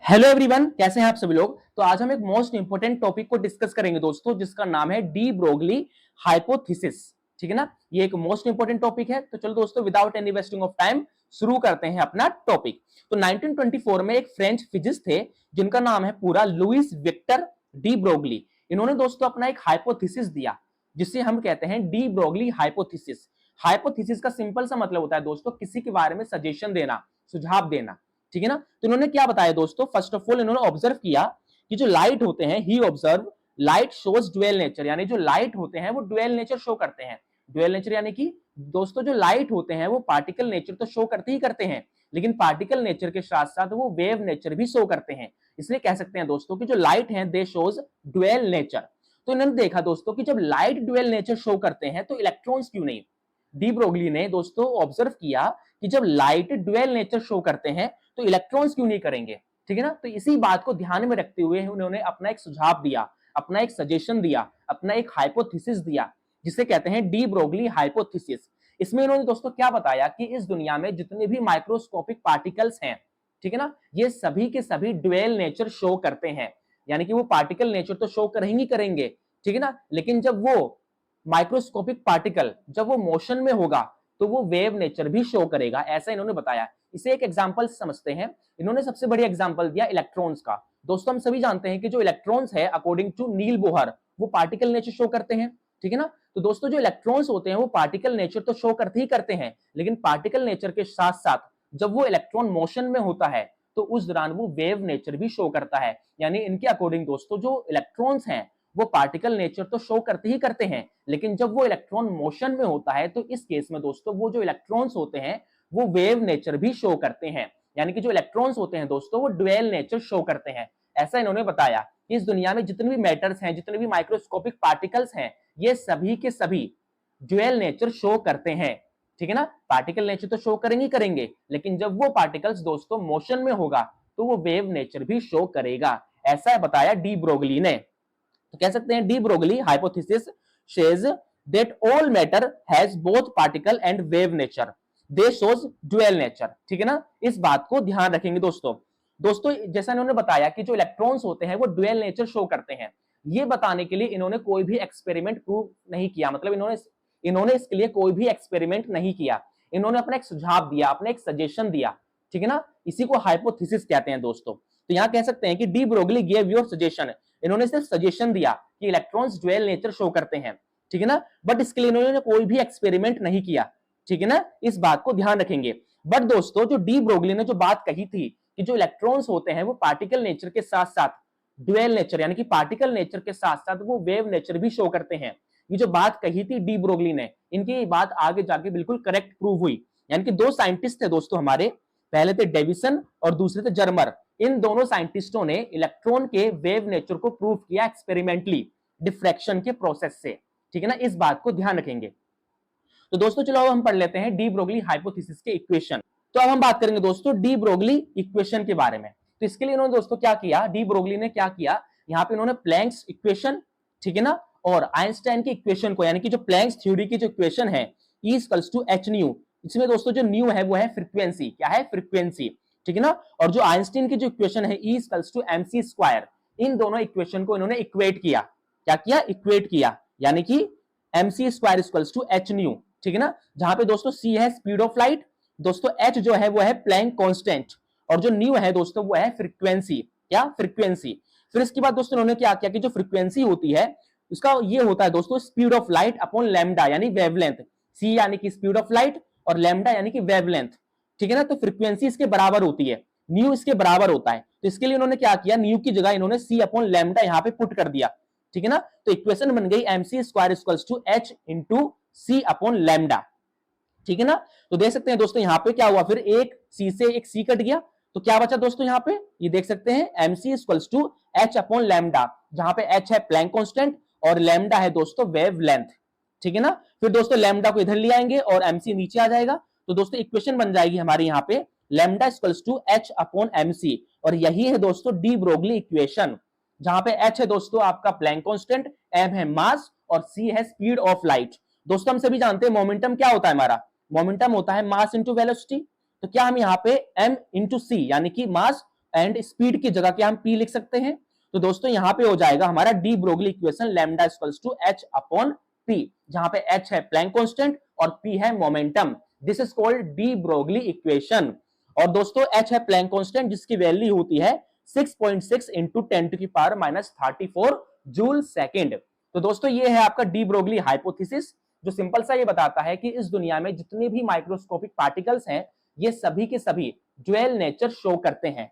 Hello everyone, कैसे हैं आप सभी लोग। तो आज हम एक मोस्ट इंपोर्टेंट टॉपिक को डिस्कस करेंगे दोस्तों, जिसका नाम है डी ब्रोगली हाइपोथेसिस। ठीक है ना, ये एक मोस्ट इंपोर्टेंट टॉपिक है। तो चलो दोस्तों, without any wasting of time शुरू करते हैं अपना टॉपिक। तो 1924 में एक फ्रेंच फिजिस्ट थे जिनका नाम है पूरा लुइस विक्टर डी ब्रोगली। इन्होंने दोस्तों अपना एक हाइपोथेसिस दिया जिसे हम कहते हैं डी ब्रोगली हाइपोथेसिस। हाइपोथेसिस का सिंपल सा मतलब होता है दोस्तों किसी के बारे में सजेशन देना, सुझाव देना। ठीक है ना। तो इन्होंने क्या बताया दोस्तों, फर्स्ट ऑफ ऑल इन्होंने ऑब्जर्व किया कि जो लाइट होते हैं, ही observe light shows dual nature, यानी जो लाइट होते हैं वो ड्यूअल नेचर शो करते हैं। ड्यूअल नेचर यानी कि दोस्तों जो लाइट होते हैं वो पार्टिकल नेचर तो शो करते ही करते हैं, लेकिन पार्टिकल नेचर के साथ साथ वो वेव नेचर भी शो करते हैं। इसलिए कह सकते हैं दोस्तों कि जो लाइट है दे शोज ड्यूअल नेचर। तो इन्होंने देखा दोस्तों कि जब लाइट ड्यूअल नेचर शो करते हैं तो इलेक्ट्रॉन्स क्यों नहीं। डी ब्रोगली ने दोस्तों ऑब्जर्व किया कि जब लाइट ड्यूअल नेचर शो करते हैं तो इलेक्ट्रॉन्स क्यों नहीं करेंगे। ठीक है ना। तो इसी बात को ध्यान में रखते हुए उन्होंने अपना एक सुझाव दिया, अपना एक सजेशन दिया, अपना एक हाइपोथेसिस दिया, जिसे कहते हैं डी ब्रोगली हाइपोथेसिस। इसमें इन्होंने दोस्तों क्या बताया कि इस दुनिया में जितने भी माइक्रोस्कोपिक पार्टिकल्स हैं, ठीक है ना, ये सभी के सभी ड्यूअल नेचर शो करते हैं। यानी कि वो पार्टिकल नेचर तो शो करेंगे करेंगे, ठीक है ना, लेकिन जब वो माइक्रोस्कोपिक पार्टिकल जब वो मोशन में होगा तो वो वेव नेचर भी शो करेगा, ऐसा इन्होंने बताया। इसे एक एग्जांपल समझते हैं। इन्होंने सबसे बड़ी एग्जांपल दिया इलेक्ट्रॉन्स का। दोस्तों हम सभी जानते हैं कि जो इलेक्ट्रॉन्स है अकॉर्डिंग टू नील बोहर वो पार्टिकल नेचर शो करते हैं। ठीक है ना। तो दोस्तों जो इलेक्ट्रॉन्स होते हैं वो पार्टिकल नेचर तो शो करते ही करते हैं, लेकिन पार्टिकल नेचर के साथ साथ जब वो इलेक्ट्रॉन मोशन में होता है तो उस दौरान वो वेव नेचर भी शो करता है। यानी इनके अकॉर्डिंग दोस्तों जो इलेक्ट्रॉन्स हैं वो पार्टिकल नेचर तो शो करते ही करते हैं, लेकिन जब वो इलेक्ट्रॉन मोशन में होता है तो इस केस में दोस्तों वो जो इलेक्ट्रॉन्स होते हैं वो वेव नेचर भी शो करते हैं। यानी कि जो इलेक्ट्रॉन्स होते हैं दोस्तों वो ड्यूअल नेचर शो करते हैं। ऐसा इन्होंने बताया कि इस दुनिया में जितने भी मैटर्स हैं, जितने भी माइक्रोस्कोपिक पार्टिकल्स हैं, ये सभी के सभी ड्यूअल नेचर शो करते हैं। ठीक है ना। पार्टिकल नेचर तो शो करेंगे करेंगे, लेकिन जब वो पार्टिकल्स दोस्तों मोशन में होगा तो वो वेव नेचर भी शो करेगा। ऐसा बताया डी ब्रोगली ने। तो कह सकते हैं de Broglie hypothesis says that all matter has both particle and wave nature, they shows dual nature. ठीक है ना। इस बात को ध्यान रखेंगे दोस्तों। दोस्तों जैसा इन्होंने बताया कि जो इलेक्ट्रॉन्स होते हैं वो ड्यूअल नेचर शो करते हैं, ये बताने के लिए इन्होंने कोई भी एक्सपेरिमेंट प्रूव नहीं किया। मतलब इन्होंने इसके लिए कोई भी एक्सपेरिमेंट नहीं किया। इन्होंने अपना एक सुझाव दिया, अपना एक सजेशन दिया। ठीक है ना। इसी को हाइपोथेसिस कहते हैं दोस्तों। तो यहां कह सकते हैं कि de Broglie give your suggestion. इन्होंने सिर्फ सजेशन दिया कि इलेक्ट्रॉन्स ड्यूअल नेचर शो करते हैं। ठीक है ना। बट इसके लिए इन्होंने कोई भी एक्सपेरिमेंट नहीं किया। ठीक है ना। इस बात को ध्यान रखेंगे। बट दोस्तों जो डी ब्रोगली ने जो बात कही थी कि जो इलेक्ट्रॉन्स होते हैं वो पार्टिकल नेचर के साथ साथ ड्यूअल नेचर यानी कि पार्टिकल नेचर के साथ साथ वो वेव नेचर भी शो करते हैं, ये जो बात कही थी डी ब्रोगली ने, इनकी ये बात आगे जाके बिल्कुल करेक्ट प्रूव हुई। यानी कि दो साइंटिस्ट थे दोस्तों हमारे, पहले थे डेविसन और दूसरे थे जर्मर। इन दोनों साइंटिस्टों ने इलेक्ट्रॉन के वेव नेचर को प्रूव किया एक्सपेरिमेंटली, डिफ्रैक्शन के प्रोसेस से। ठीक है ना। इस बात को ध्यान रखेंगे। तो दोस्तों चलो अब हम पढ़ लेते हैं डी ब्रोगली हाइपोथेसिस के इक्वेशन। तो अब हम बात करेंगे दोस्तों डी ब्रोगली इक्वेशन के बारे में। तो इसके लिए इन्होंने दोस्तों क्या किया, डी ब्रोगली ने क्या किया, यहाँ पे इन्होंने प्लैंक्स इक्वेशन, ठीक है ना, और आइंस्टाइन की इक्वेशन को, यानी कि जो प्लैंक्स थ्योरी की जो इक्वेशन है E equals to H nu, इसमें दोस्तों जो न्यू है वो है फ्रीक्वेंसी, क्या है, फ्रीक्वेंसी। ठीक है ना। और जो आइंस्टाइन की जो इक्वेशन है E equals to mc square, इन दोनों इक्वेशन को इन्होंने इक्वेट किया। क्या किया, इक्वेट किया, यानी कि mc square equals to H nu. ठीक है ना। जहां पे दोस्तों c है स्पीड ऑफ लाइट, दोस्तों h जो है वो है प्लैंक कांस्टेंट, और जो न्यू है दोस्तों वो है फ्रीक्वेंसी, क्या, फ्रीक्वेंसी। फिर इसके बाद दोस्तों उन्होंने क्या किया कि जो फ्रीक्वेंसी होती है उसका ये होता है दोस्तों speed of light upon lambda यानी वेवलेंथ। c यानी कि स्पीड ऑफ लाइट और लैम्डा यानी कि वेवलेंथ। ठीक है ना। तो फ्रीक्वेंसी इसके बराबर होती है, न्यू इसके बराबर होता है। तो इसके लिए इन्होंने क्या किया, न्यू की जगह इन्होंने c अपॉन लैम्डा यहां पे पुट कर दिया। ठीक है ना। तो इक्वेशन बन गई mc square equals to h into c upon lambda. ठीक है ना। तो देख सकते हैं दोस्तों यहाँ पे क्या हुआ, फिर एक c से एक c कट गया, तो क्या बचा दोस्तों यहाँ पे, ये देख सकते हैं mc equals to h upon lambda, जहां पे h है प्लैंक कांस्टेंट और लैम्डा है दोस्तों वेव लेंथ। ठीक है ना। फिर दोस्तों लैम्डा को इधर ले आएंगे और mc नीचे आ जाएगा, तो दोस्तों इक्वेशन बन जाएगी हमारी यहाँ पे lambda equals to h upon mc, और यही है दोस्तों डी ब्रोगली इक्वेशन, जहां पे h है दोस्तों आपका प्लैंक कांस्टेंट, m है मास और c है स्पीड ऑफ लाइट। दोस्तों हम सभी जानते हैं मोमेंटम क्या होता है, हमारा मोमेंटम होता है मास इंटू वेलोसिटी। तो क्या हम यहाँ पे m इंटू सी यानी कि मास एंड स्पीड की जगह क्या हम p लिख सकते हैं। तो दोस्तों यहां पे हो जाएगा हमारा de Broglie equation lambda equals to h upon p, जहां पे h है प्लैंक कांस्टेंट और p है momentum. This is called de Broglie equation. और दोस्तों h है प्लैंक कांस्टेंट जिसकी वैल्यू होती है 6.6 इंटू 10 टू की पावर माइनस 34 जूल सेकेंड। तो दोस्तों ये है आपका डी ब्रोगली हाइपोथेसिस, जो सिंपल सा ये बताता है कि इस दुनिया में जितने भी माइक्रोस्कोपिक पार्टिकल्स हैं ये सभी के सभी ड्यूअल नेचर शो करते हैं।